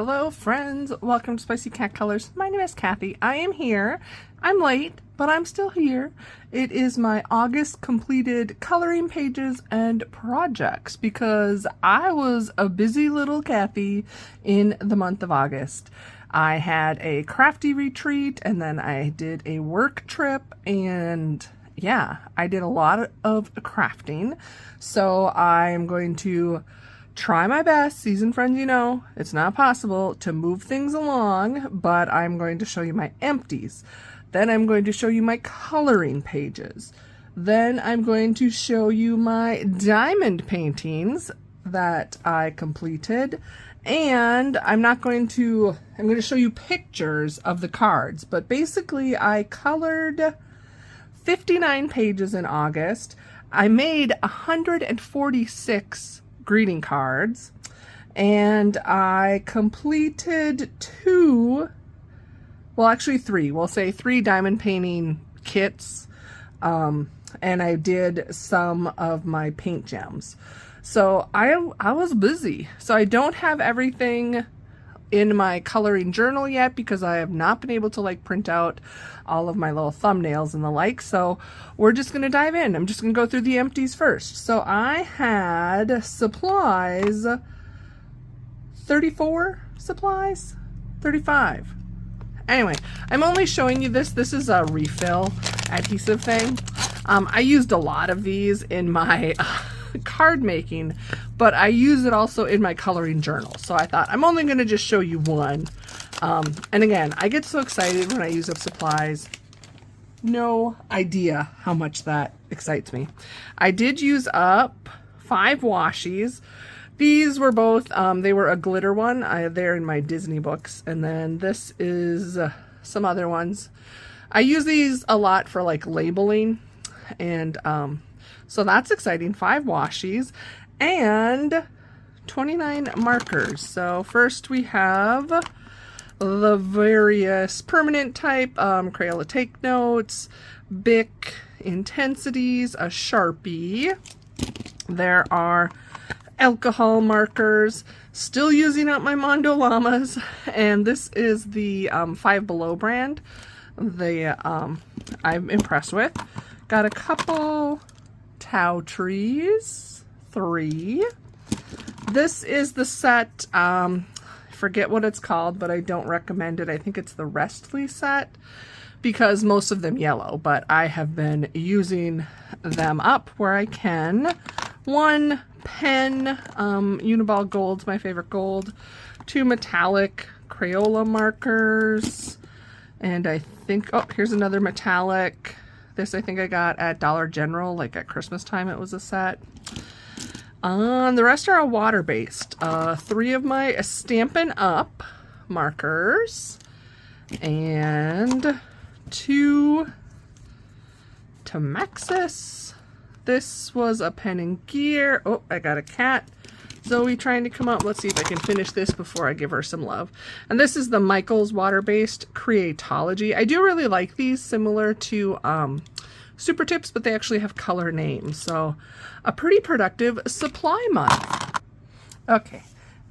Hello friends, welcome to Spicy Cat Colors. My name is Kathy. I am here. I'm late, but I'm still here. It is my August completed coloring pages and projects because I was a busy little Kathy in the month of August. I had a crafty retreat and then I did a work trip, and yeah, I did a lot of crafting. So I'm going to try my best, seasoned friends, you know, it's not possible to move things along, but I'm going to show you my empties. Then I'm going to show you my coloring pages. Then I'm going to show you my diamond paintings that I completed. And I'm going to show you pictures of the cards, but basically I colored 59 pages in August. I made 146 greeting cards, and I completed three, we'll say three diamond painting kits, and I did some of my paint gems. So I was busy. So I don't have everything in my coloring journal yet because I have not been able to print out all of my little thumbnails and the like. So we're just going to dive in. I'm just going to go through the empties first. So I had supplies, 34 supplies, 35. Anyway, I'm only showing you this. This is a refill adhesive thing. I used a lot of these in my card making, but I use it also in my coloring journal. So I thought I'm only going to just show you one. And again, I get so excited when I use up supplies. No idea how much that excites me. I did use up 5 washies. These were both, they were a glitter one. They're in my Disney books. And then this is some other ones. I use these a lot for labeling, and so that's exciting. 5 washies and 29 markers. So first we have the various permanent type, Crayola Take Notes, Bic intensities, a Sharpie. There are alcohol markers, still using up my Mondo Llamas, and this is the Five Below brand. I'm impressed with. Got a couple Tau trees, 3. This is the set, I forget what it's called, but I don't recommend it. I think it's the Restly set because most of them yellow, but I have been using them up where I can. 1 pen, Uniball Gold's my favorite gold. 2 metallic Crayola markers, and I think, oh, here's another metallic. This I think I got at Dollar General, at Christmas time it was a set. The rest are all water-based. 3 of my Stampin' Up markers, and 2 Temexis. This was a Pen and Gear. Oh, I got a cat. Zoe trying to come up. Let's see if I can finish this before I give her some love. And this is the Michaels water-based Creatology. I do really like these, similar to Super Tips, but they actually have color names. So a pretty productive supply month. Okay,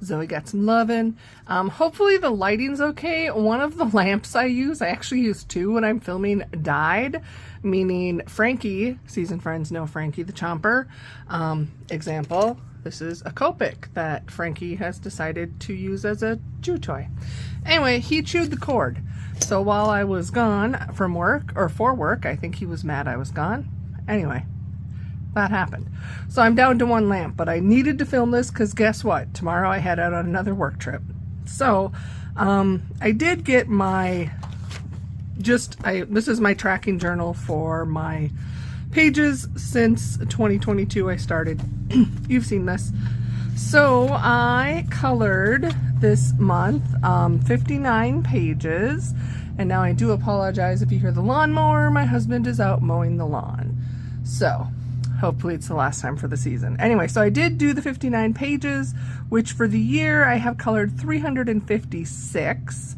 Zoe got some loving. Hopefully the lighting's okay. One of the lamps I actually use 2 when I'm filming, died, meaning Frankie, seasoned friends know Frankie the Chomper. Example, this is a Copic that Frankie has decided to use as a chew toy. Anyway, he chewed the cord. So while I was gone from work, or for work, I think he was mad I was gone. Anyway, that happened. So I'm down to 1 lamp, but I needed to film this because guess what? Tomorrow I head out on another work trip. So I did get my, this is my tracking journal for my pages since 2022 I started. You've seen this. So I colored this month 59 pages, and now I do apologize if you hear the lawnmower. My husband is out mowing the lawn, so hopefully it's the last time for the season. Anyway, so I did do the 59 pages, which for the year I have colored 356.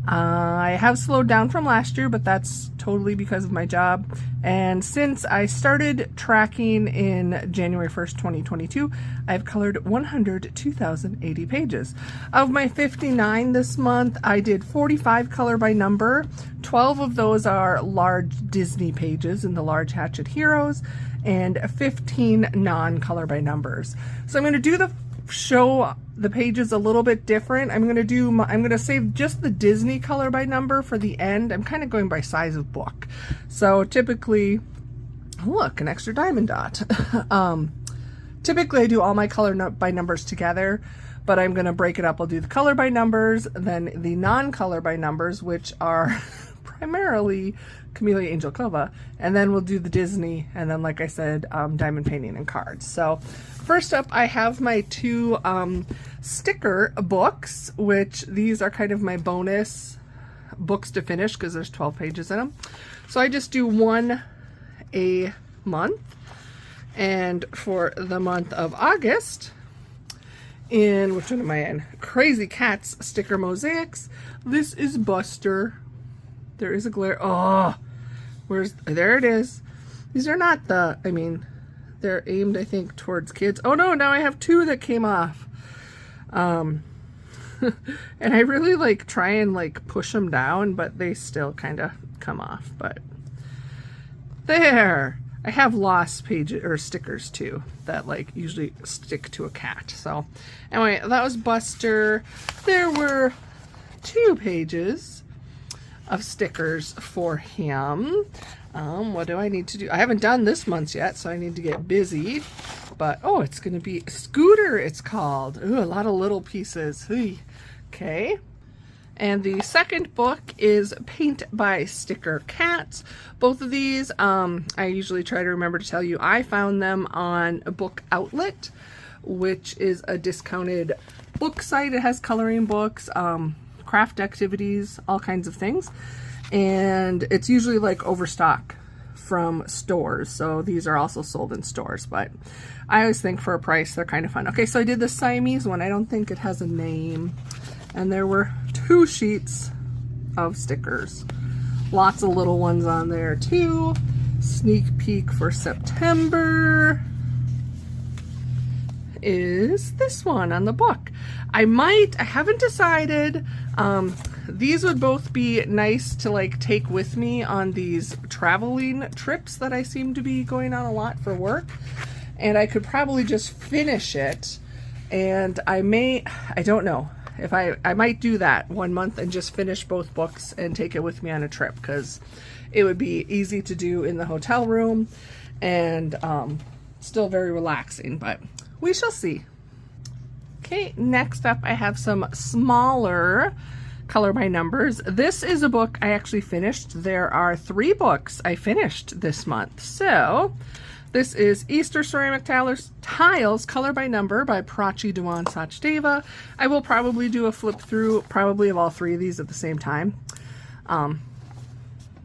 I have slowed down from last year, but that's totally because of my job. And since I started tracking in January 1st, 2022, I've colored 102,080 pages. Of my 59 this month, I did 45 color by number. 12 of those are large Disney pages in the large Hatchet Heroes, and 15 non-color by numbers. So I'm going to do show the pages a little bit different. I'm going to save just the Disney color by number for the end. I'm kind of going by size of book. So typically, look, an extra diamond dot. Typically I do all my color by numbers together, but I'm going to break it up. I'll do the color by numbers, then the non-color by numbers, which are primarily Camellia Angel Cova, and then we'll do the Disney, and then, like I said, diamond painting and cards. So first up, I have my two sticker books, which these are kind of my bonus books to finish because there's 12 pages in them. So I just do one a month, and for the month of August, in, which one am I in? Crazy Cats Sticker Mosaics. This is Buster. There is a glare. Oh, there it is. These are not they're aimed, I think, towards kids. Oh no, now I have two that came off. And I really like try and like push them down, but they still kind of come off. But there, I have lost pages or stickers too that like usually stick to a cat. So anyway, that was Buster. There were 2 pages of stickers for him. What do I need to do? I haven't done this month's yet, so I need to get busy. But oh, it's gonna be Scooter, it's called. Ooh, a lot of little pieces. Okay. And the second book is Paint by Sticker Cats. Both of these, I usually try to remember to tell you, I found them on a Book Outlet, which is a discounted book site. It has coloring books, craft activities, all kinds of things. And it's usually like overstock from stores. So these are also sold in stores, but I always think for a price, they're kind of fun. Okay, so I did the Siamese one. I don't think it has a name. And there were 2 sheets of stickers. Lots of little ones on there too. Sneak peek for September is this one on the book. I haven't decided. These would both be nice to like take with me on these traveling trips that I seem to be going on a lot for work. And I could probably just finish it. And I don't know. If I might do that one month and just finish both books and take it with me on a trip, because it would be easy to do in the hotel room and still very relaxing, but we shall see. Okay, next up I have some smaller color by numbers. This is a book I actually finished. There are 3 books I finished this month. So this is Easter Ceramic Tiles Color by Number by Prachi Dewan Sachdeva. I will probably do a flip through probably of all 3 of these at the same time.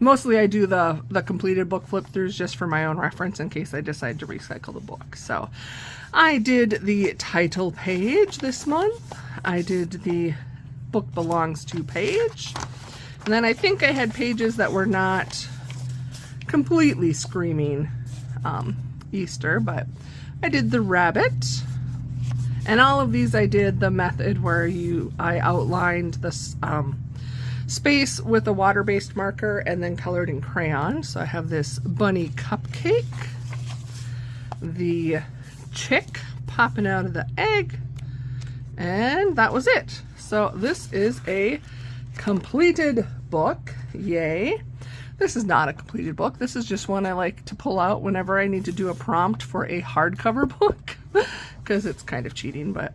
Mostly I do the completed book flip throughs just for my own reference in case I decide to recycle the book. So I did the title page this month. I did the book belongs to page. And then I think I had pages that were not completely screaming Easter, but I did the rabbit, and all of these I did the method where I outlined this space with a water-based marker and then colored in crayon. So I have this bunny cupcake, the chick popping out of the egg, and that was it. So this is a completed book. Yay. This is not a completed book. This is just one I like to pull out whenever I need to do a prompt for a hardcover book, because it's kind of cheating. But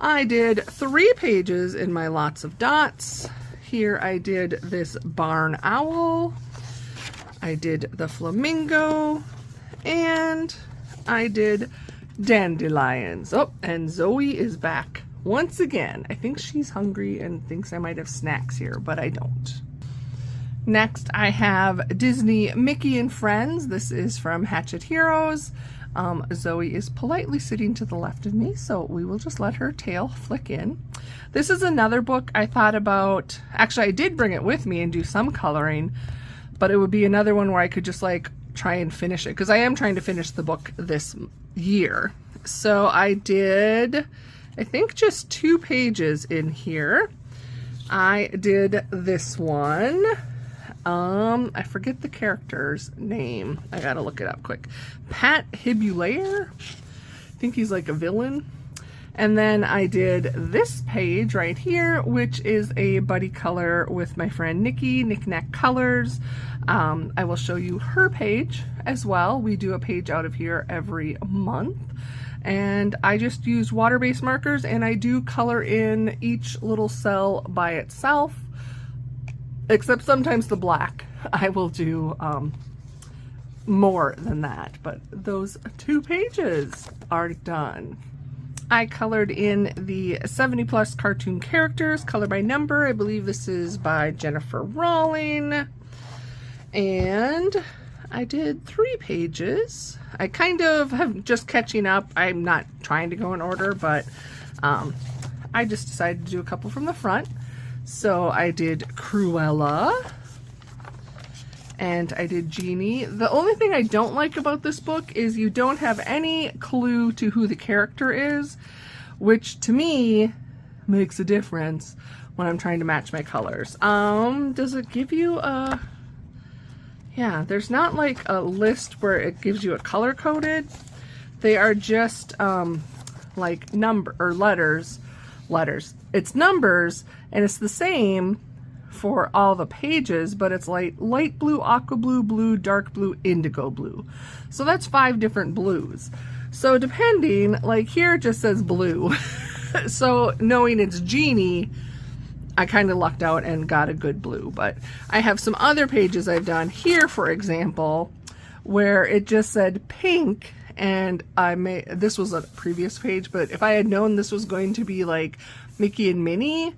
I did 3 pages in my Lots of Dots. Here I did this barn owl, I did the flamingo, and I did dandelions. Oh, and Zoe is back once again. I think she's hungry and thinks I might have snacks here, but I don't. Next, I have Disney Mickey and Friends. This is from Hatchet Heroes. Zoe is politely sitting to the left of me, so we will just let her tail flick in. This is another book I thought about. Actually, I did bring it with me and do some coloring, but it would be another one where I could just like try and finish it, because I am trying to finish the book this year. So I did, I think, just 2 pages in here. I did this one. I forget the character's name. I gotta look it up quick. Pat Hibulaire. I think he's like a villain. And then I did this page right here, which is a buddy color with my friend Nikki, Knick-Knack Colors. I will show you her page as well. We do a page out of here every month. And I just use water-based markers, and I do color in each little cell by itself, except sometimes the black. I will do more than that, but those 2 pages are done. I colored in the 70+ cartoon characters, color by number. I believe this is by Jennifer Rawling. And I did 3 pages. I kind of have just catching up. I'm not trying to go in order, but I just decided to do a couple from the front. So I did Cruella. And I did Jeannie. The only thing I don't like about this book is you don't have any clue to who the character is, which to me makes a difference when I'm trying to match my colors. Does it give you a... Yeah, there's not like a list where it gives you a color coded. They are just like number or letters. It's numbers, and it's the same for all the pages, but it's like light blue, aqua blue, blue, dark blue, indigo blue. So that's 5 different blues. So depending, like here it just says blue. So knowing it's Jeannie, I kind of lucked out and got a good blue. But I have some other pages I've done here, for example, where it just said pink, and this was a previous page, but if I had known this was going to be like Mickey and Minnie,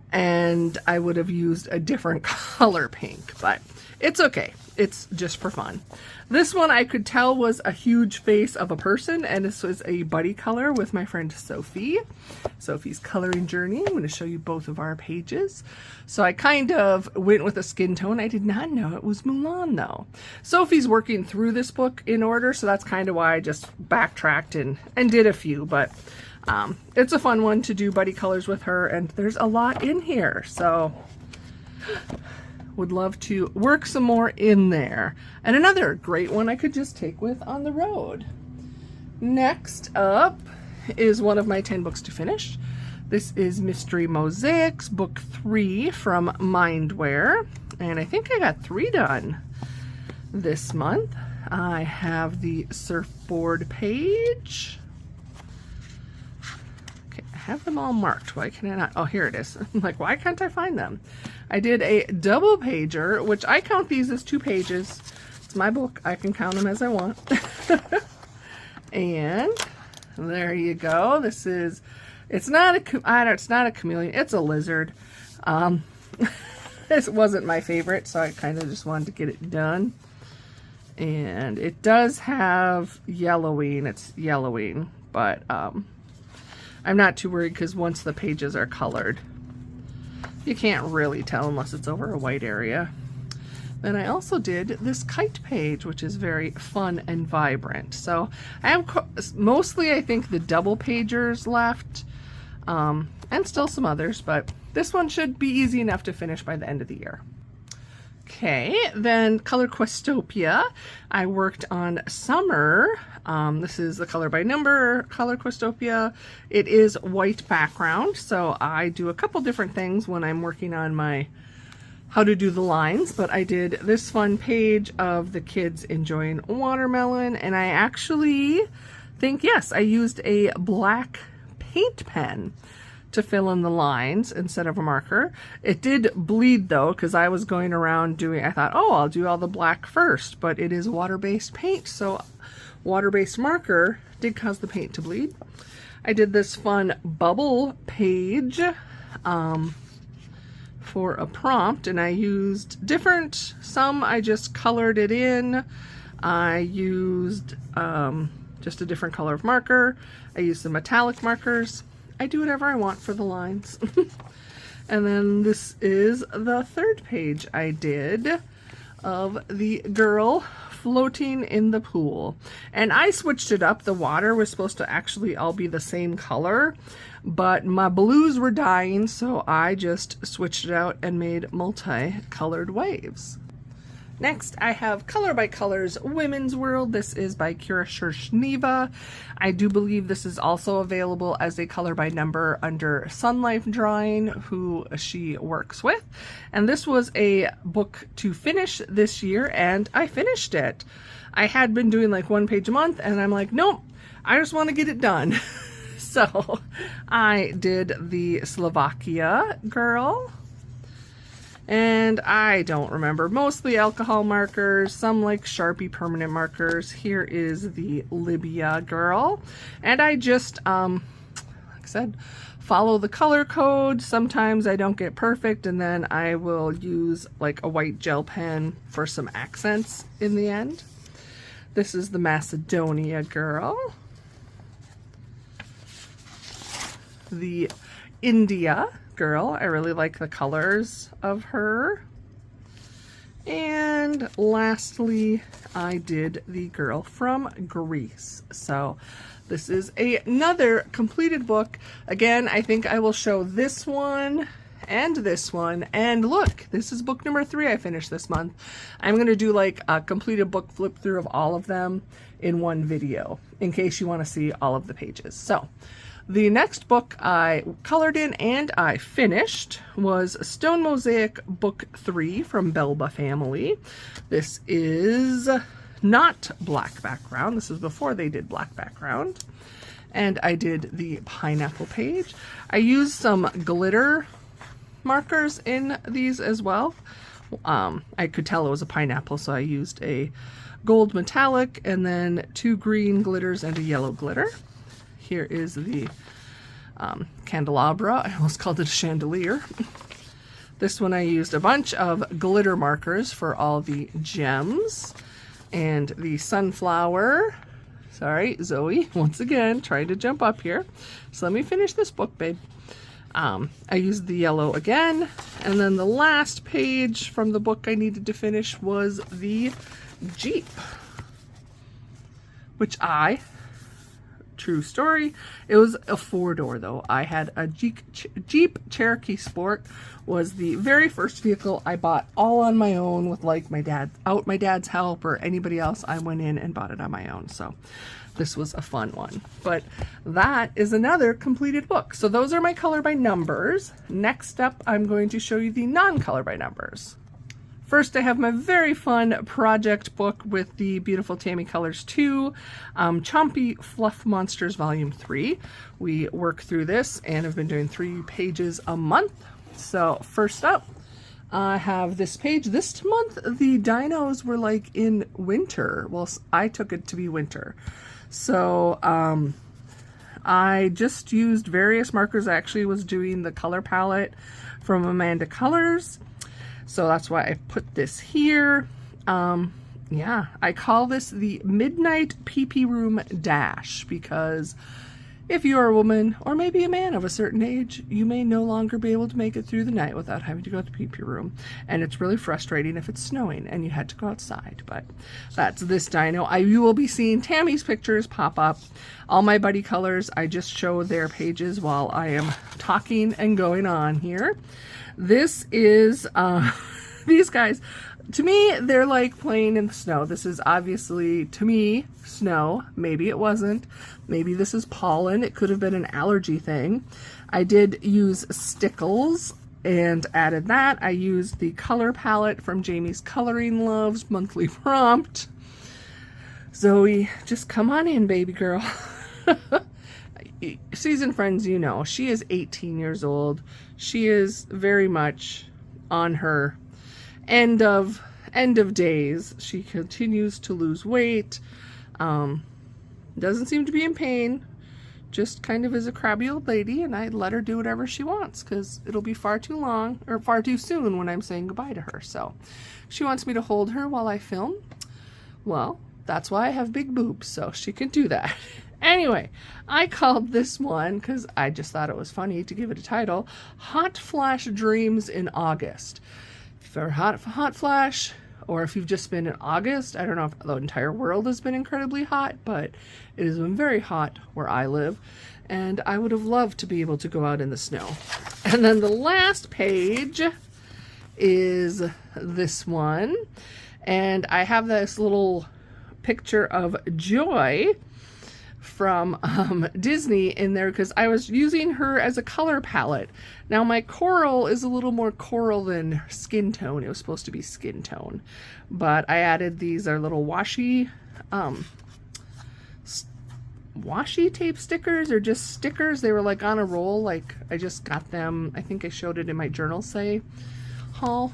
and I would have used a different color pink, but it's okay. It's just for fun. This one I could tell was a huge face of a person, and this was a buddy color with my friend Sophie. Sophie's coloring journey. I'm going to show you both of our pages. So I kind of went with a skin tone. I did not know it was Mulan though. Sophie's working through this book in order, so that's kind of why I just backtracked and did a few, but it's a fun one to do buddy colors with her, and there's a lot in here, so would love to work some more in there. And another great one I could just take with on the road. Next up is one of my 10 books to finish. This is Mystery Mosaics, book 3 from Mindware, and I think I got 3 done this month. I have the surfboard page. Have them all marked. Why can I not? Oh, here it is. I'm like, why can't I find them? I did a double pager, which I count these as 2 pages. It's my book. I can count them as I want. And there you go. This is, it's not a chameleon. It's a lizard. This wasn't my favorite, so I kind of just wanted to get it done. And it does have yellowing. It's yellowing, but I'm not too worried because once the pages are colored, you can't really tell unless it's over a white area. Then I also did this kite page, which is very fun and vibrant. So I have mostly, I think, the double pagers left, and still some others, but this one should be easy enough to finish by the end of the year. Okay, then Color Questopia. I worked on Summer. This is the color by number Color Questopia. It is white background, so I do a couple different things when I'm working on my how to do the lines, but I did this fun page of the kids enjoying watermelon, and I actually think, yes, I used a black paint pen to fill in the lines instead of a marker. It did bleed though, because I was going around doing, I thought, oh, I'll do all the black first, but it is water-based paint, so water-based marker did cause the paint to bleed. I did this fun bubble page for a prompt, and I used different, some I just colored it in. I used just a different color of marker. I used some metallic markers. I do whatever I want for the lines. And then this is the third page I did. of the girl floating in the pool. And I switched it up. The water was supposed to actually all be the same color, but my blues were dying, so I just switched it out and made multi-colored waves. Next, I have Color by Colors Women's World. This is by Kira Shershniva. I do believe this is also available as a color by number under Sun Life Drawing, who she works with. And this was a book to finish this year, and I finished it. I had been doing like 1 page a month, and I'm like, nope, I just want to get it done. So I did the Slovakia girl. And I don't remember, mostly alcohol markers, some like Sharpie permanent markers. Here is the Libya girl. And I just, like I said, follow the color code. Sometimes I don't get perfect, and then I will use like a white gel pen for some accents in the end. This is the Macedonia girl. The India girl. I really like the colors of her. And lastly, I did the girl from Greece. So this is another completed book. Again, I think I will show this one and this one. And look, this is book number 3 I finished this month. I'm going to do like a completed book flip through of all of them in one video, in case you want to see all of the pages. So the next book I colored in and I finished was Stone Mosaic Book 3 from Belba Family. This is not black background. This is before they did black background. And I did the pineapple page. I used some glitter markers in these as well. I could tell it was a pineapple, so I used a gold metallic and then 2 green glitters and a yellow glitter. Here is the candelabra. I almost called it a chandelier. This one I used a bunch of glitter markers for all the gems. And the sunflower. Sorry, Zoe, once again, trying to jump up here. So let me finish this book, babe. I used the yellow again. And then the last page from the book I needed to finish was the Jeep. Which true story, it was a 4-door though. I had a Jeep Cherokee Sport. Was the very first vehicle I bought all on my own with like my dad's help or anybody else. I went in and bought it on my own. So this was a fun one. But that is another completed book. So those are my color by numbers. Next up, I'm going to show you the non-color by numbers. First, I have my very fun project book with the beautiful Tammy Colors 2, Chompy Fluff Monsters Volume 3. We work through this and have been doing 3 pages a month. So first up, I have this page. This month, the dinos were like in winter. Well, I took it to be winter. So I just used various markers. I actually was doing the color palette from Amanda Colors. So that's why I put this here. Yeah, I call this the Midnight Pee-Pee Room Dash because if you are a woman or maybe a man of a certain age, you may no longer be able to make it through the night without having to go to the pee-pee room. And it's really frustrating if it's snowing and you had to go outside. But that's this dino. You will be seeing Tammy's pictures pop up. All my buddy colors, I just show their pages while I am talking and going on here. This is, these guys, to me, they're like playing in the snow. This is obviously, to me, snow. Maybe it wasn't. Maybe this is pollen. It could have been an allergy thing. I did use stickles and added that. I used the color palette from Jamie's Coloring Loves monthly prompt. Zoe, just come on in, baby girl. Seasoned friends, you know, she is 18 years old. She is very much on her end of days. She continues to lose weight. Doesn't seem to be in pain. Just kind of is a crabby old lady, and I let her do whatever she wants because it'll be far too long or far too soon when I'm saying goodbye to her. So she wants me to hold her while I film. Well, that's why I have big boobs, so she can do that. Anyway, I called this one, because I just thought it was funny to give it a title, Hot Flash Dreams in August. For Hot Flash, or if you've just been in August. I don't know if the entire world has been incredibly hot, but it has been very hot where I live, and I would have loved to be able to go out in the snow. And then the last page is this one, and I have this little picture of Joy from Disney in there because I was using her as a color palette. Now my coral is a little more coral than skin tone. It was supposed to be skin tone, but I added these are little washi tape stickers, or just stickers. They were like on a roll. Like I just got them. I think I showed it in my journal say haul.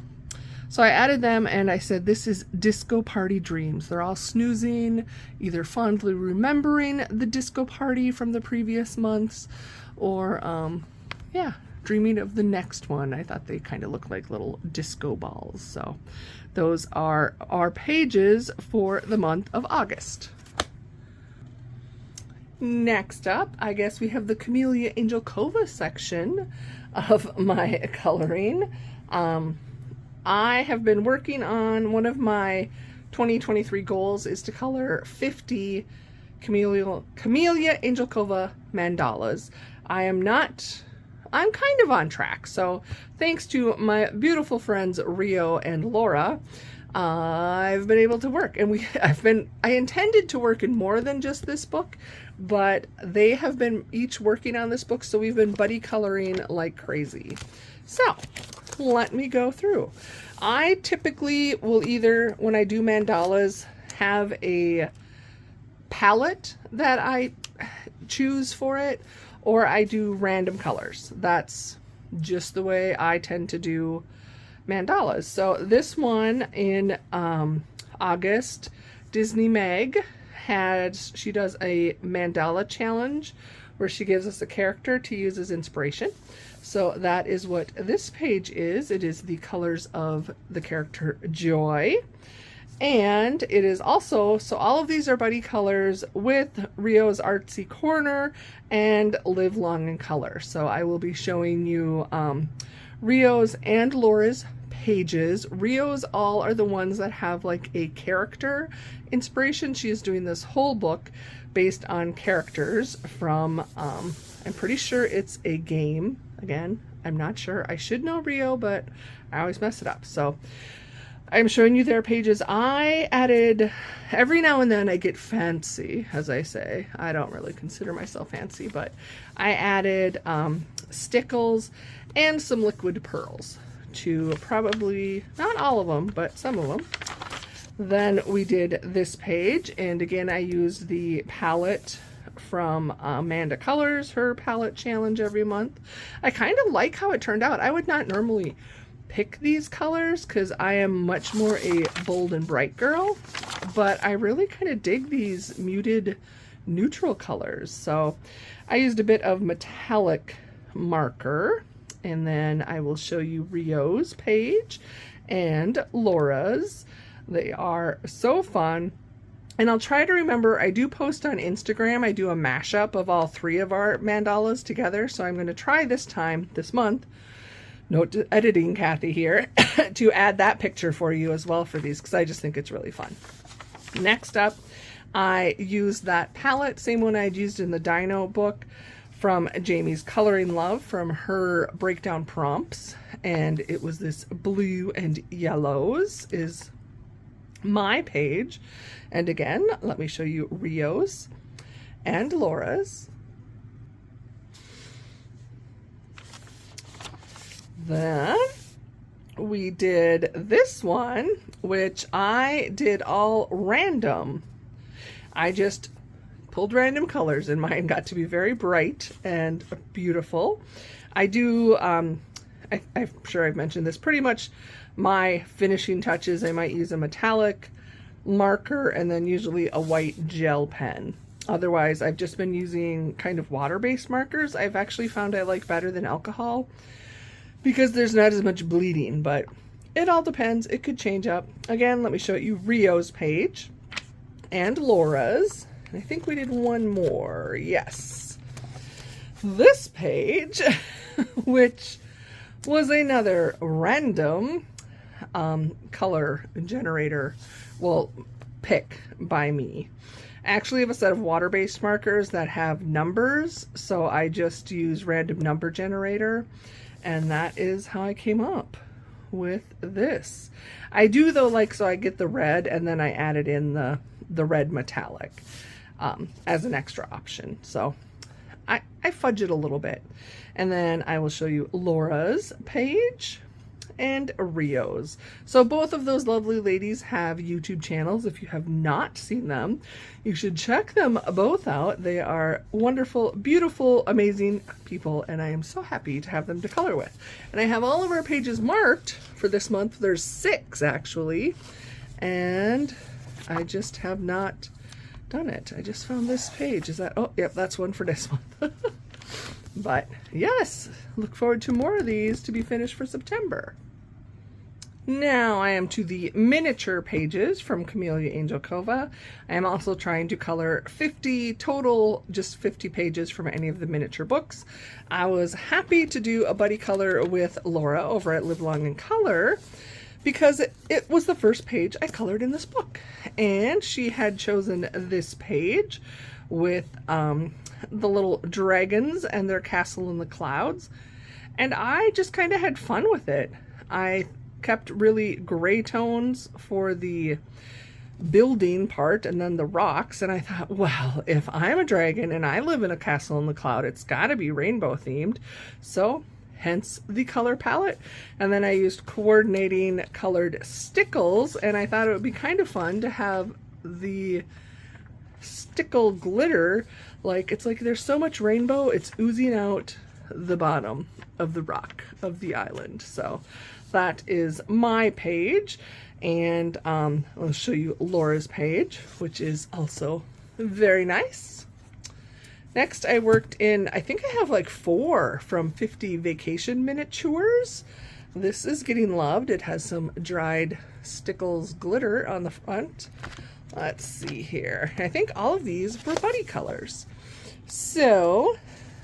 So I added them, and I said, this is disco party dreams. They're all snoozing, either fondly remembering the disco party from the previous months, or, yeah, dreaming of the next one. I thought they kind of looked like little disco balls. So those are our pages for the month of August. Next up, I guess we have the Camellia Angelkova section of my coloring. I have been working on one of my 2023 goals is to color 50 Camellia Angelkova mandalas. I'm kind of on track. So thanks to my beautiful friends Rio and Laura, I've been able to work, and I intended to work in more than just this book, but they have been each working on this book, so we've been buddy coloring like crazy. So let me go through. I typically will either, when I do mandalas, have a palette that I choose for it, or I do random colors. That's just the way I tend to do mandalas. So this one in August, Disney Meg she does a mandala challenge where she gives us a character to use as inspiration. So that is what this page is. It is the colors of the character Joy. And it is also, so all of these are buddy colors with Rio's Artsy Corner and Live Long in Color. So I will be showing you Rio's and Laura's pages. Rio's all are the ones that have like a character inspiration. She is doing this whole book based on characters from, I'm pretty sure it's a game. Again, I'm not sure. I should know Rio, but I always mess it up. So I'm showing you their pages. I added, every now and then I get fancy, as I say. I don't really consider myself fancy, but I added stickles and some liquid pearls to probably, not all of them, but some of them. Then we did this page, and again I used the palette from Amanda Colors, her palette challenge every month. I kind of like how it turned out. I would not normally pick these colors because I am much more a bold and bright girl, but I really kind of dig these muted neutral colors. So I used a bit of metallic marker, and then I will show you Rio's page and Laura's. They are so fun. And I'll try to remember, I do post on Instagram, I do a mashup of all three of our mandalas together. So I'm going to try this month, note editing Kathy here, to add that picture for you as well for these, because I just think it's really fun. Next up, I used that palette, same one I'd used in the Dino book from Jamie's Coloring Love from her breakdown prompts. And it was this blue and yellows is my page. And again, let me show you Rio's and Laura's. Then we did this one, which I did all random. I just pulled random colors, and mine got to be very bright and beautiful. I do, I'm sure I've mentioned this, pretty much my finishing touches, I might use a metallic marker and then usually a white gel pen. Otherwise, I've just been using kind of water-based markers. I've actually found I like better than alcohol because there's not as much bleeding, but it all depends. It could change up. Again, let me show you Rio's page and Laura's. I think we did one more. Yes. This page, which was another random, color generator will pick by me. I actually have a set of water-based markers that have numbers, so I just use random number generator, and that is how I came up with this. I do though, like, so I get the red and then I added in the red metallic as an extra option. So I fudge it a little bit. And then I will show you Laura's page and Rio's. So both of those lovely ladies have YouTube channels. If you have not seen them, you should check them both out. They are wonderful, beautiful, amazing people, and I am so happy to have them to color with. And I have all of our pages marked for this month. There's 6 actually, and I just have not done it. I just found this page. Is that, oh, yep, that's one for this month. But yes, look forward to more of these to be finished for September. Now I am to the miniature pages from Camellia Angelcova. I am also trying to color 50 total, just 50 pages from any of the miniature books. I was happy to do a buddy color with Laura over at Live Long and Color because it was the first page I colored in this book. And she had chosen this page with the little dragons and their castle in the clouds. And I just kind of had fun with it. I kept really gray tones for the building part and then the rocks, and I thought, well, if I'm a dragon and I live in a castle in the cloud, it's got to be rainbow themed. So hence the color palette. And then I used coordinating colored stickles, and I thought it would be kind of fun to have the stickle glitter, like it's like there's so much rainbow it's oozing out the bottom of the rock of the island. So that is my page, and I'll show you Laura's page, which is also very nice. Next I worked in, I think I have like 4 from 50 Vacation Miniatures. This is getting loved. It has some dried stickles glitter on the front. Let's see here. I think all of these were buddy colors. So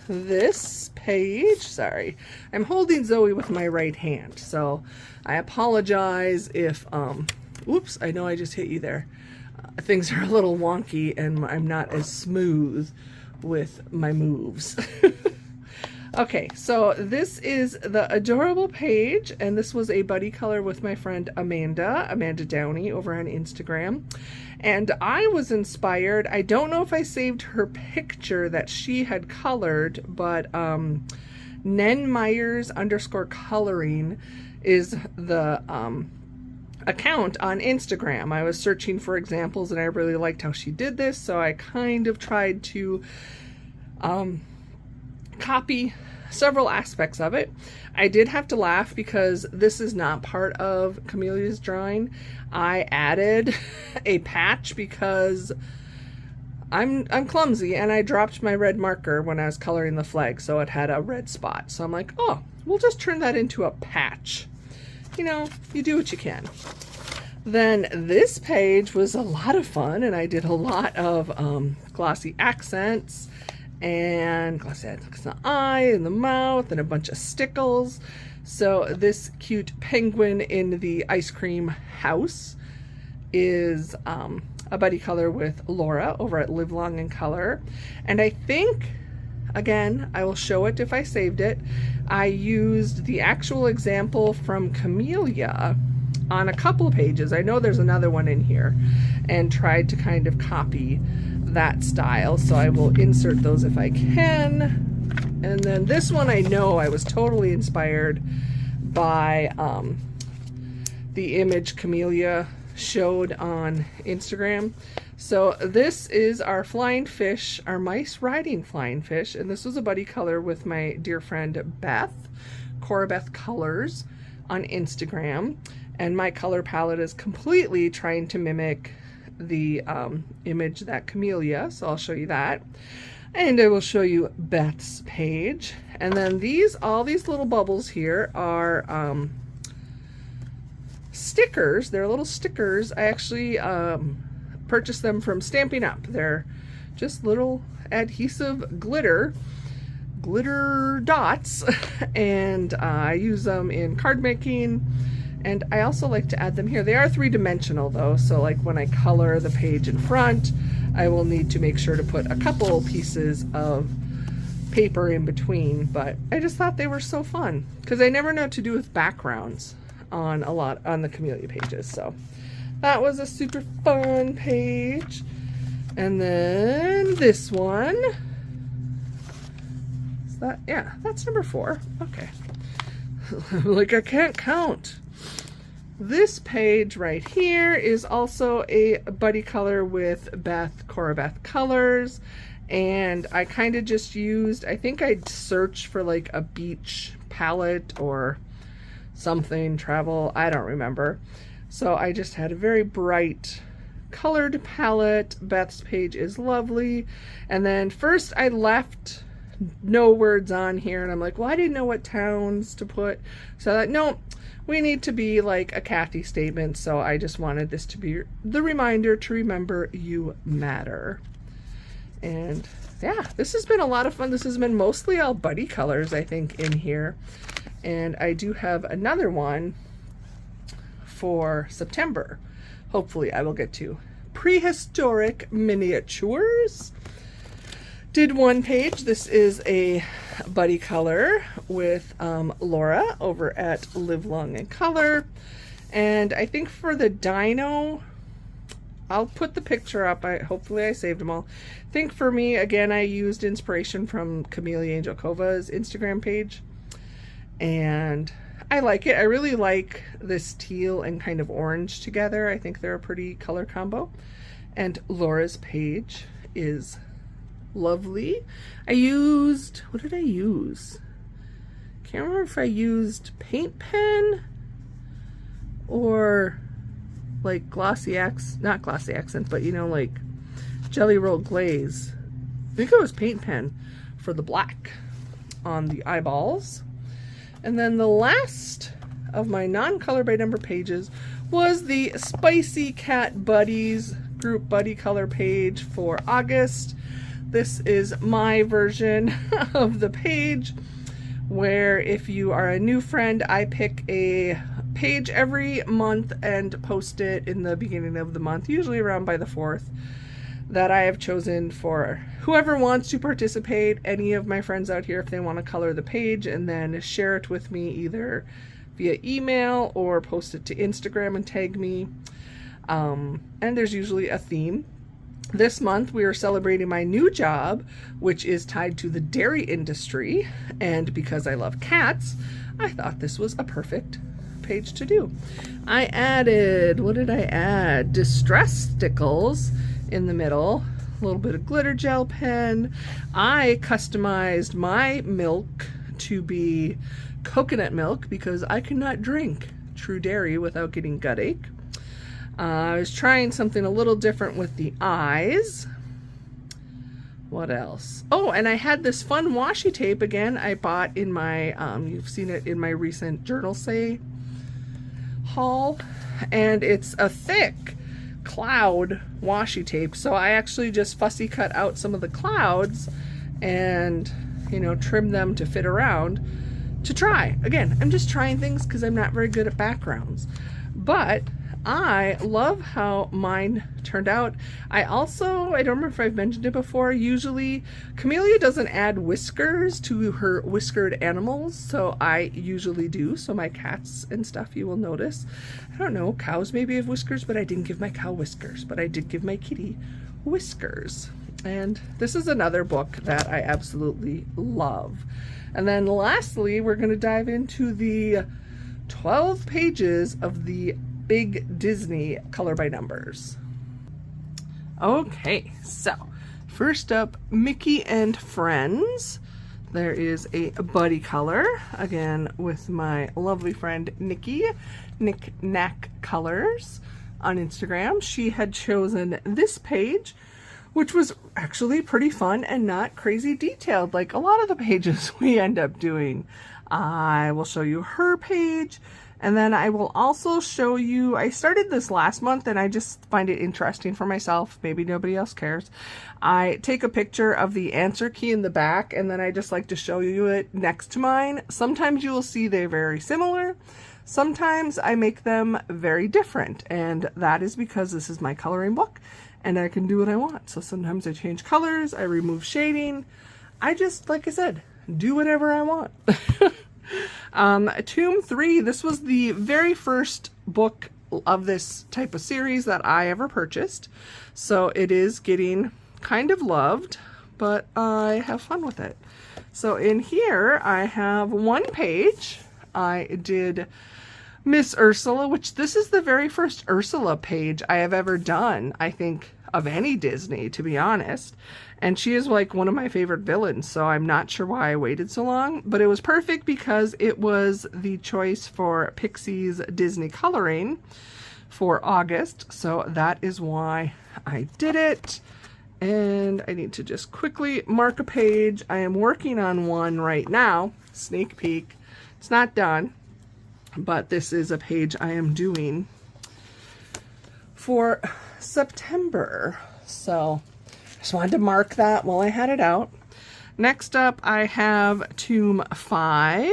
this page, sorry, I'm holding Zoe with my right hand, so I apologize if, oops, I know I just hit you there. Things are a little wonky and I'm not as smooth with my moves. Okay, so this is the adorable page, and this was a buddy color with my friend Amanda Downey over on Instagram. And I was inspired. I don't know if I saved her picture that she had colored, but Nen Myers _coloring is the account on Instagram. I was searching for examples and I really liked how she did this, so I kind of tried to copy several aspects of it. I did have to laugh because this is not part of Camellia's drawing. I added a patch because I'm clumsy and I dropped my red marker when I was coloring the flag, so it had a red spot. So I'm like, oh, we'll just turn that into a patch. You know, you do what you can. Then this page was a lot of fun, and I did a lot of glossy accents and glossy accents in the eye and the mouth and a bunch of stickles. So this cute penguin in the ice cream house is a buddy color with Laura over at Live Long and Color. And I think, again, I will show it if I saved it, I used the actual example from Camellia on a couple of pages. I know there's another one in here, and tried to kind of copy that style. So I will insert those if I can. And then this one, I know I was totally inspired by the image Camellia showed on Instagram. So this is our flying fish, our mice riding flying fish, and this was a buddy color with my dear friend Beth, Beth Colors on Instagram. And my color palette is completely trying to mimic the image that Camellia, so I'll show you that. And I will show you Beth's page. And then all these little bubbles here are stickers. They're little stickers. I actually purchased them from Stampin' Up. They're just little adhesive glitter dots, and I use them in card making And I also like to add them here. They are 3-dimensional though, so like when I color the page in front, I will need to make sure to put a couple pieces of paper in between, but I just thought they were so fun because I never know what to do with backgrounds on the Camellia pages. So that was a super fun page. And then this one, is that, yeah, that's number 4. Okay. Like I can't count. This page right here is also a buddy color with Cora Beth Colors. And I kind of just used, I think I'd search for like a beach palette or something, travel, I don't remember. So I just had a very bright colored palette. Beth's page is lovely. And then first I left no words on here, and I'm like, well, I didn't know what towns to put. So I thought, no, we need to be like a Kathy statement. So I just wanted this to be the reminder to remember you matter. And yeah, this has been a lot of fun. This has been mostly all buddy colors, I think, in here. And I do have another one for September. Hopefully I will get to. Prehistoric miniatures. Did one page. This is a buddy color with Laura over at Live Long and Color. And I think for the dino, I'll put the picture up. Hopefully I saved them all. I think for me, again, I used inspiration from Camellia Angelkova's Instagram page. And I like it. I really like this teal and kind of orange together. I think they're a pretty color combo. And Laura's page is lovely. I used, what did I use? Can't remember if I used paint pen or like glossy not glossy accent, but you know, like Jelly Roll Glaze. I think it was paint pen for the black on the eyeballs. And then the last of my non-color by number pages was the Spicy Cat Buddies group buddy color page for August. This is my version of the page where if you are a new friend, I pick a page every month and post it in the beginning of the month, usually around by the 4th, that I have chosen for whoever wants to participate. Any of my friends out here, if they want to color the page and then share it with me either via email or post it to Instagram and tag me. And there's usually a theme. This month we are celebrating my new job, which is tied to the dairy industry, and because I love cats, I thought this was a perfect page to do. I added, what did I add? Distress stickles in the middle, a little bit of glitter gel pen. I customized my milk to be coconut milk because I cannot drink true dairy without getting gut ache. I was trying something a little different with the eyes. What else? Oh, and I had this fun washi tape again I bought in my, you've seen it in my recent Journal Say haul. And it's a thick cloud washi tape. So I actually just fussy cut out some of the clouds and, you know, trim them to fit around to try. Again, I'm just trying things because I'm not very good at backgrounds. But I love how mine turned out. I don't remember if I've mentioned it before, usually Camellia doesn't add whiskers to her whiskered animals, so I usually do. So my cats and stuff, you will notice. I don't know, cows maybe have whiskers, but I didn't give my cow whiskers, but I did give my kitty whiskers. And this is another book that I absolutely love. And then lastly, we're going to dive into the 12 pages of the Big Disney color by numbers. Okay, so first up, Mickey and Friends. There is a buddy color, again with my lovely friend Nikki, Knick Knack Colors on Instagram. She had chosen this page, which was actually pretty fun and not crazy detailed like a lot of the pages we end up doing. I will show you her page. And then I will also show you, I started this last month and I just find it interesting for myself. Maybe nobody else cares. I take a picture of the answer key in the back and then I just like to show you it next to mine. Sometimes you will see they're very similar. Sometimes I make them very different, and that is because this is my coloring book and I can do what I want. So sometimes I change colors, I remove shading. I just, like I said, do whatever I want. Tomb 3, this was the very first book of this type of series that I ever purchased. So it is getting kind of loved, but I have fun with it. So in here I have one page. I did Miss Ursula, which this is the very first Ursula page I have ever done, I think, of any Disney, to be honest. And she is like one of my favorite villains, so I'm not sure why I waited so long, but it was perfect because it was the choice for Pixie's Disney coloring for August, so that is why I did it. And I need to just quickly mark a page. I am working on one right now, sneak peek. It's not done, but this is a page I am doing for September. So just wanted to mark that while I had it out. Next up, I have Tomb 5,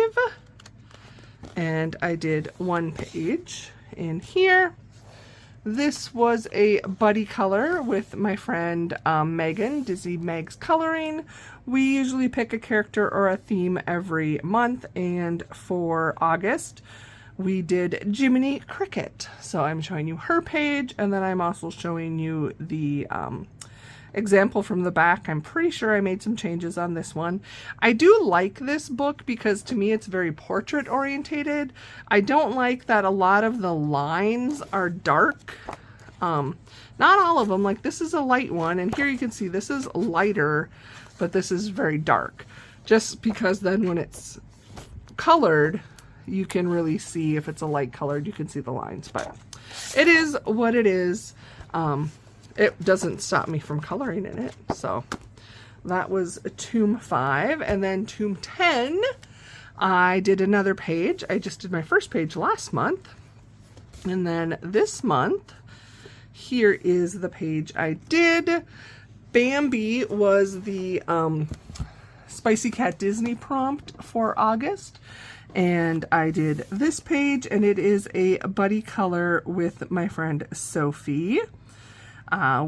and I did one page in here. This was a buddy color with my friend Megan, Dizzy Meg's Coloring. We usually pick a character or a theme every month, and for August, we did Jiminy Cricket. So I'm showing you her page, and then I'm also showing you the example from the back. I'm pretty sure I made some changes on this one. I do like this book because to me it's very portrait orientated. I don't like that a lot of the lines are dark. Not all of them. Like this is a light one, and here you can see this is lighter, but this is very dark. Just because then when it's colored, you can really see if it's a light colored, you can see the lines, but it is what it is. It doesn't stop me from coloring in it. So that was Tomb 5. And then Tomb 10, I did another page. I just did my first page last month. And then this month, here is the page I did. Bambi was the Spicy Cat Disney prompt for August. And I did this page, and it is a buddy color with my friend Sophie.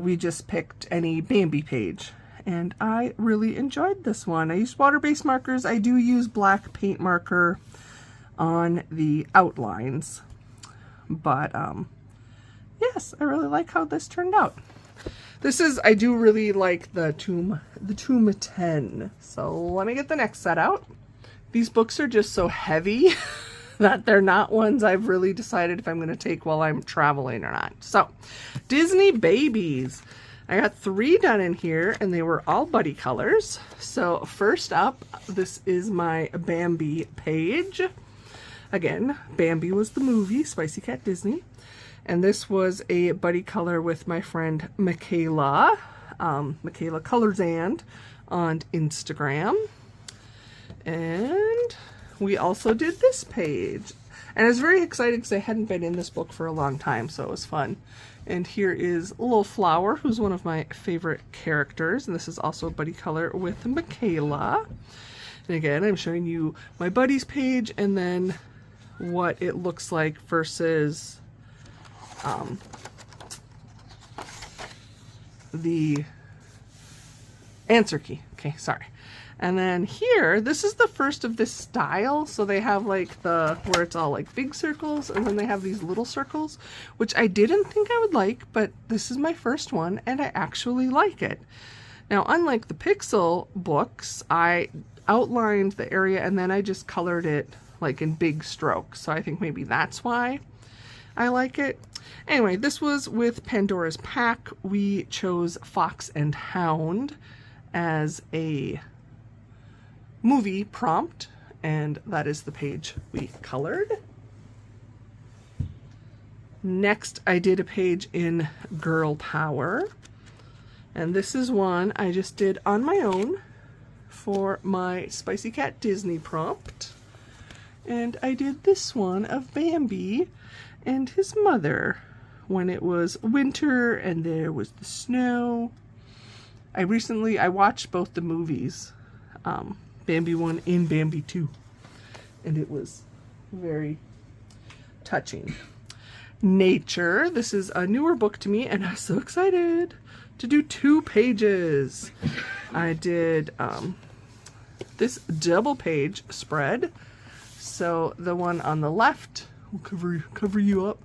We just picked any Bambi page, and I really enjoyed this one. I used water-based markers. I do use black paint marker on the outlines, but yes, I really like how this turned out. This is, I do really like the Tomb 10. So let me get the next set out. These books are just so heavy that they're not ones I've really decided if I'm going to take while I'm traveling or not. So, Disney Babies. I got 3 done in here, and they were all buddy colors. So, first up, this is my Bambi page. Again, Bambi was the movie, Spicy Cat Disney. And this was a buddy color with my friend Michaela. Michaela Colors on Instagram. And we also did this page, and I was very excited because I hadn't been in this book for a long time, so it was fun. And here is Little Flower, who's one of my favorite characters, and this is also a buddy color with Michaela. And again, I'm showing you my buddies page and then what it looks like versus the answer key. Okay, sorry. And then here, this is the first of this style. So they have like the, where it's all like big circles, and then they have these little circles, which I didn't think I would like, but this is my first one and I actually like it. Now, unlike the Pixel books, I outlined the area and then I just colored it like in big strokes. So I think maybe that's why I like it. Anyway, this was with Pandora's Pack. We chose Fox and Hound as a movie prompt, and that is the page we colored. Next, I did a page in Girl Power, and this is one I just did on my own for my Spicy Cat Disney prompt. And I did this one of Bambi and his mother when it was winter and there was the snow. I watched both the movies, Bambi 1 and Bambi 2, and it was very touching. Nature. This is a newer book to me, and I'm so excited to do 2 pages. I did this double page spread. So the one on the left will cover you up.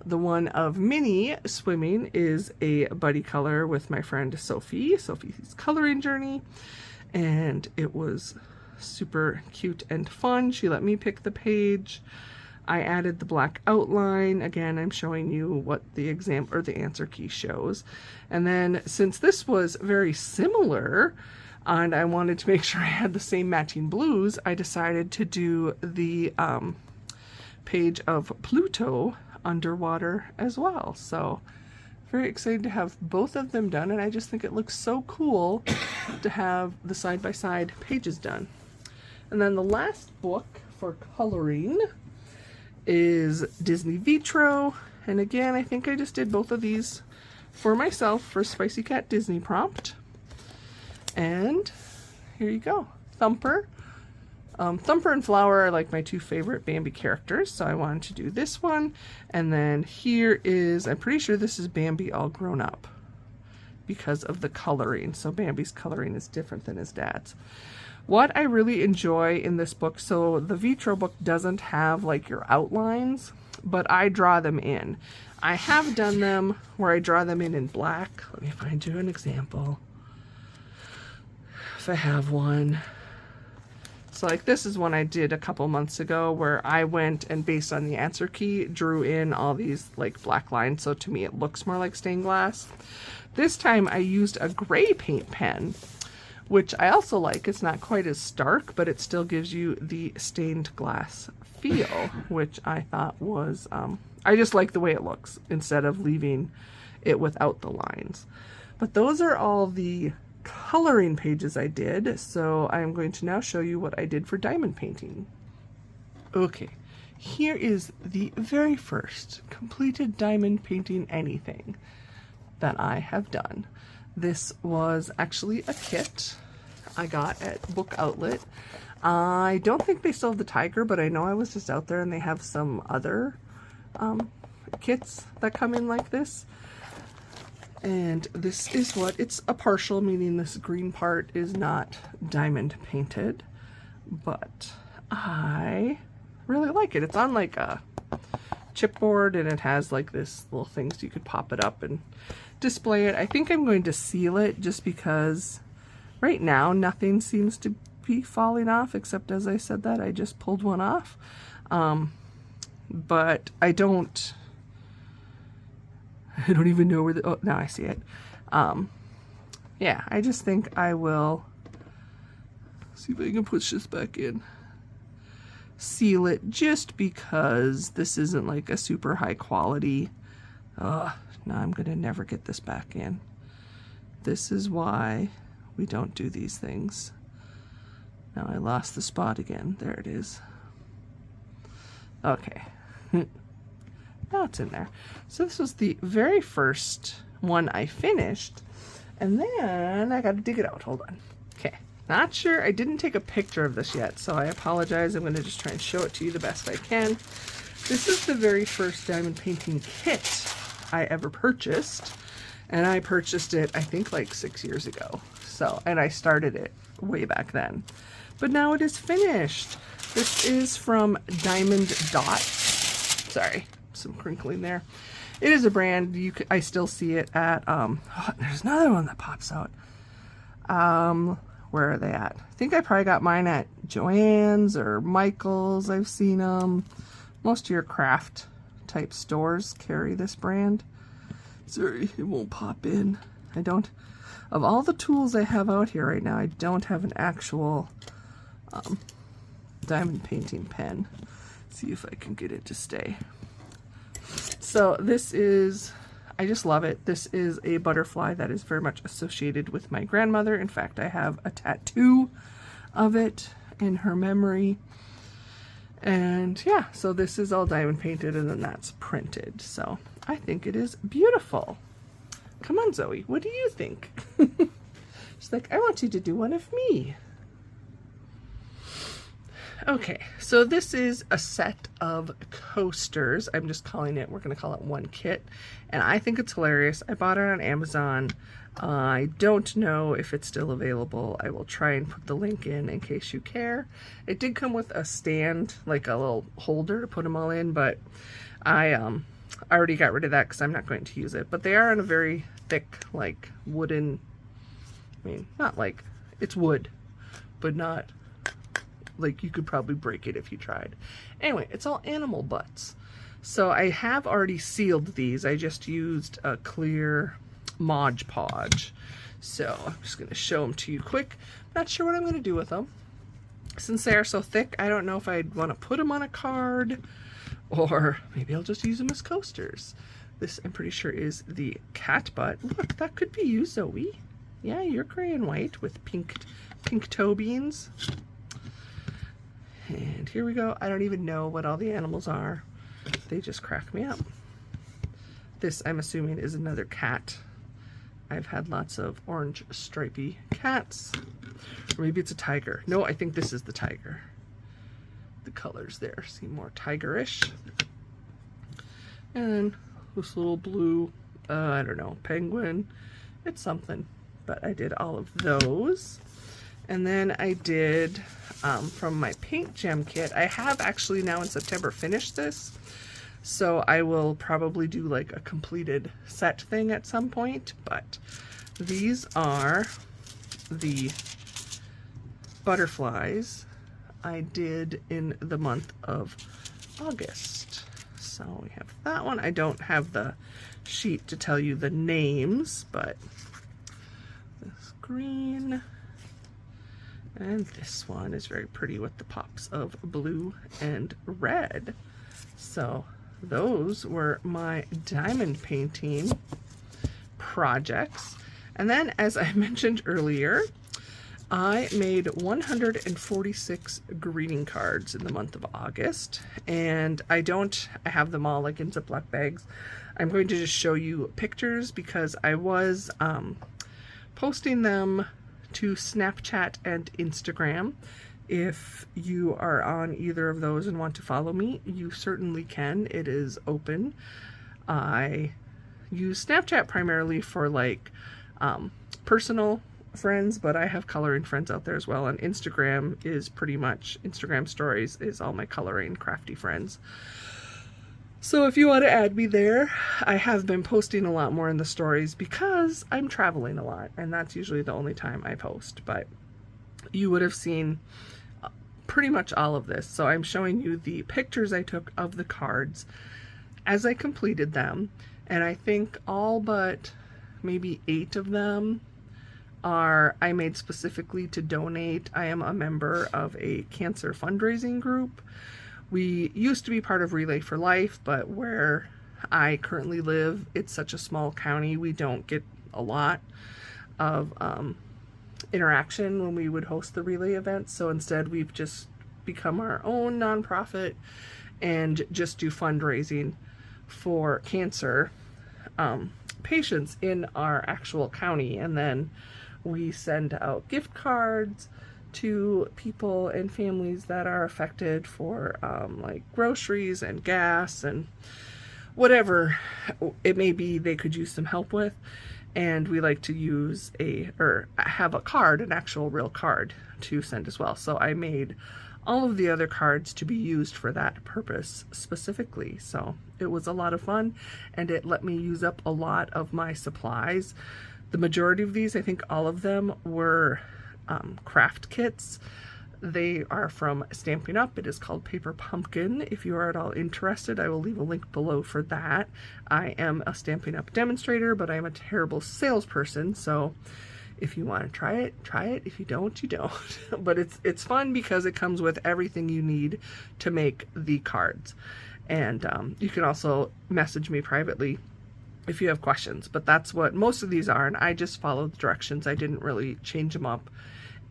The one of Minnie swimming is a buddy color with my friend Sophie, Sophie's coloring journey, and it was super cute and fun. She let me pick the page. I added the black outline. Again, I'm showing you what the exam or the answer key shows. And then since this was very similar and I wanted to make sure I had the same matching blues, I decided to do the page of Pluto underwater as well. So very excited to have both of them done, and I just think it looks so cool to have the side-by-side pages done. And then the last book for coloring is Disney Vitro, and again I think I just did both of these for myself for Spicy Cat Disney prompt. And here you go. Thumper. Thumper and Flower are like my 2 favorite Bambi characters, so I wanted to do this one. And then here is, I'm pretty sure this is Bambi all grown up because of the coloring. So Bambi's coloring is different than his dad's. What I really enjoy in this book, so the Vitro book doesn't have like your outlines, but I draw them in. I have done them where I draw them in black. Let me find you an example, if I have one. So like this is one I did a couple months ago where I went and based on the answer key drew in all these like black lines, so to me it looks more like stained glass. This time I used a gray paint pen, which I also like. It's not quite as stark, but it still gives you the stained glass feel, which I thought was, I just like the way it looks instead of leaving it without the lines. But those are all the coloring pages I did, so I'm going to now show you what I did for diamond painting. Okay, here is the very first completed diamond painting anything that I have done. This was actually a kit I got at Book Outlet. I don't think they still have the tiger, but I know I was just out there and they have some other kits that come in like this. And this is what, it's a partial, meaning this green part is not diamond painted, but I really like it. It's on like a chipboard and it has like this little thing so you could pop it up and display it. I think I'm going to seal it just because right now nothing seems to be falling off, except as I said that I just pulled one off. But I don't even know where the, oh, now I see it. Yeah, I just think I will see if I can push this back in. Seal it just because this isn't like a super high quality. Now I'm gonna never get this back in. This is why we don't do these things. Now I lost the spot again. There it is. Okay. Now it's in there. So this was the very first one I finished, and then I gotta dig it out. Hold on. Okay. Not sure. I didn't take a picture of this yet, so I apologize. I'm going to just try and show it to you the best I can. This is the very first diamond painting kit I ever purchased, and I purchased it I think like 6 years ago. So, and I started it way back then. But now it is finished. This is from Diamond Dot. Sorry, some crinkling there. It is a brand, I still see it at, oh, there's another one that pops out. Where are they at? I think I probably got mine at Joann's or Michael's. I've seen them. Most of your craft type stores carry this brand. Sorry, it won't pop in. I don't, of all the tools I have out here right now, I don't have an actual diamond painting pen. Let's see if I can get it to stay. So this is, I just love it. This is a butterfly that is very much associated with my grandmother. In fact, I have a tattoo of it in her memory. And yeah, so this is all diamond painted and then that's printed. So I think it is beautiful. Come on, Zoe, what do you think? She's like, I want you to do one of me. Okay, so this is a set of coasters. I'm just calling it, we're going to call it one kit. And I think it's hilarious. I bought it on Amazon. I don't know if it's still available. I will try and put the link in case you care. It did come with a stand, like a little holder to put them all in, but I already got rid of that because I'm not going to use it. But they are on a very thick, like wooden, I mean, not like, it's wood, but not like you could probably break it if you tried. Anyway, it's all animal butts. So I have already sealed these. I just used a clear Mod Podge. So I'm just going to show them to you quick. Not sure what I'm going to do with them. Since they are so thick, I don't know if I'd want to put them on a card or maybe I'll just use them as coasters. This, I'm pretty sure, is the cat butt. Look, that could be you, Zoe. Yeah, you're gray and white with pink toe beans. And here we go. I don't even know what all the animals are. They just crack me up. This, I'm assuming, is another cat. I've had lots of orange stripy cats. Or maybe it's a tiger. No, I think this is the tiger. The colors there seem more tigerish. And this little blue, I don't know, penguin. It's something. But I did all of those. And then I did, from my paint gem kit, I have actually now in September finished this. So I will probably do like a completed set thing at some point. But these are the butterflies I did in the month of August. So we have that one. I don't have the sheet to tell you the names, but this green. And this one is very pretty with the pops of blue and red. So those were my diamond painting projects. And then, as I mentioned earlier, I made 146 greeting cards in the month of August. And I have them all like in Ziploc bags. I'm going to just show you pictures because I was posting them to Snapchat and Instagram. If you are on either of those and want to follow me, you certainly can. It is open. I use Snapchat primarily for like personal friends, but I have coloring friends out there as well. And Instagram is pretty much, Instagram stories is all my coloring crafty friends. So if you want to add me there, I have been posting a lot more in the stories because I'm traveling a lot, and that's usually the only time I post. But you would have seen pretty much all of this. So I'm showing you the pictures I took of the cards as I completed them, and I think all but maybe 8 of them are I made specifically to donate. I am a member of a cancer fundraising group. We used to be part of Relay for Life, but where I currently live, it's such a small county, we don't get a lot of interaction when we would host the relay events. So instead, we've just become our own nonprofit and just do fundraising for cancer patients in our actual county. And then we send out gift cards to people and families that are affected for like groceries and gas and whatever it may be they could use some help with. And we like to use have a card, an actual real card to send as well. So I made all of the other cards to be used for that purpose specifically. So it was a lot of fun, and it let me use up a lot of my supplies. The majority of these, I think all of them, were craft kits. They are from Stampin' Up. It is called Paper Pumpkin. If you are at all interested, I will leave a link below for that. I am a Stampin' Up demonstrator, but I'm a terrible salesperson, so if you want to try it, try it. If you don't, you don't. But it's fun because it comes with everything you need to make the cards. And you can also message me privately if you have questions, but that's what most of these are, and I just followed the directions. I didn't really change them up.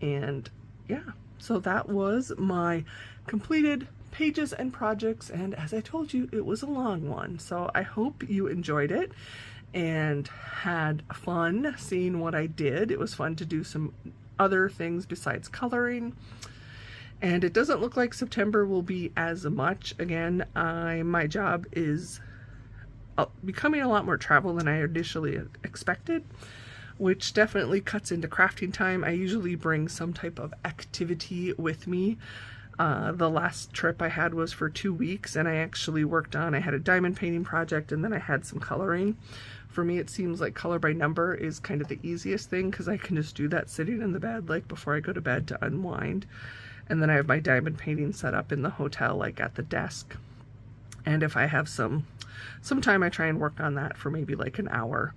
And yeah, so that was my completed pages and projects, and as I told you, it was a long one. So I hope you enjoyed it and had fun seeing what I did. It was fun to do some other things besides coloring. And it doesn't look like September will be as much. Again, my job is becoming a lot more travel than I initially expected, which definitely cuts into crafting time. I usually bring some type of activity with me. The last trip I had was for 2 weeks, and I actually worked on, I had a diamond painting project, and then I had some coloring. For me, it seems like color by number is kind of the easiest thing, because I can just do that sitting in the bed, like before I go to bed to unwind. And then I have my diamond painting set up in the hotel, like at the desk. And if I have some time, I try and work on that for maybe like an hour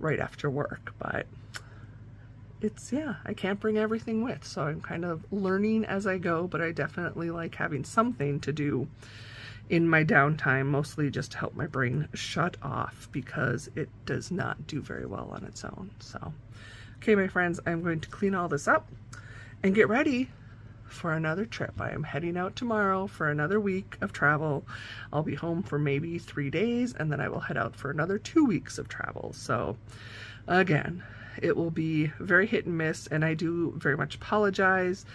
right after work. But it's, yeah, I can't bring everything with, so I'm kind of learning as I go, but I definitely like having something to do in my downtime, mostly just to help my brain shut off, because it does not do very well on its own. So, okay, my friends, I'm going to clean all this up and get ready for another trip. I am heading out tomorrow for another week of travel. I'll be home for maybe 3 days, and then I will head out for another 2 weeks of travel. So, again, it will be very hit and miss, and I do very much apologize.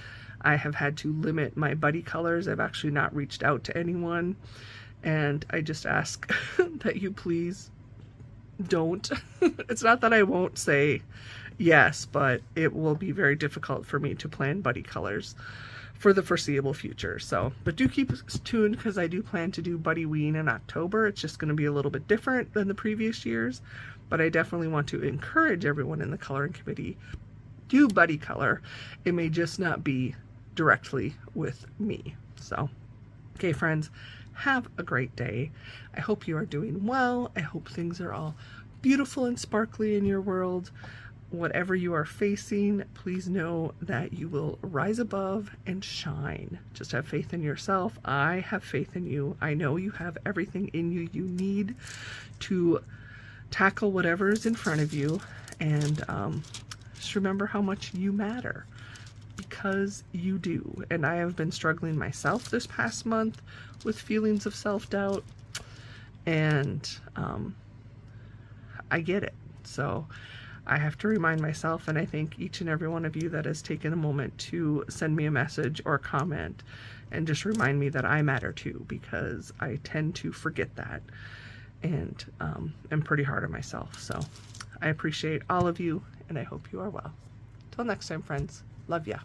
I have had to limit my buddy colors. I've actually not reached out to anyone, and I just ask that you please don't. It's not that I won't say yes, but it will be very difficult for me to plan buddy colors for the foreseeable future. So, but do keep tuned, because I do plan to do Buddy Ween in October. It's just going to be a little bit different than the previous years, but I definitely want to encourage everyone in the coloring committee do buddy color. It may just not be directly with me. So, okay, friends, have a great day. I hope you are doing well. I hope things are all beautiful and sparkly in your world. Whatever you are facing, please know that you will rise above and shine. Just have faith in yourself. I have faith in you. I know you have everything in you you need to tackle whatever is in front of you. And just remember how much you matter, because you do. And I have been struggling myself this past month with feelings of self-doubt, and I get it. So I have to remind myself, and I thank each and every one of you that has taken a moment to send me a message or comment and just remind me that I matter too, because I tend to forget that, and am pretty hard on myself. So I appreciate all of you, and I hope you are well. Till next time, friends. Love ya.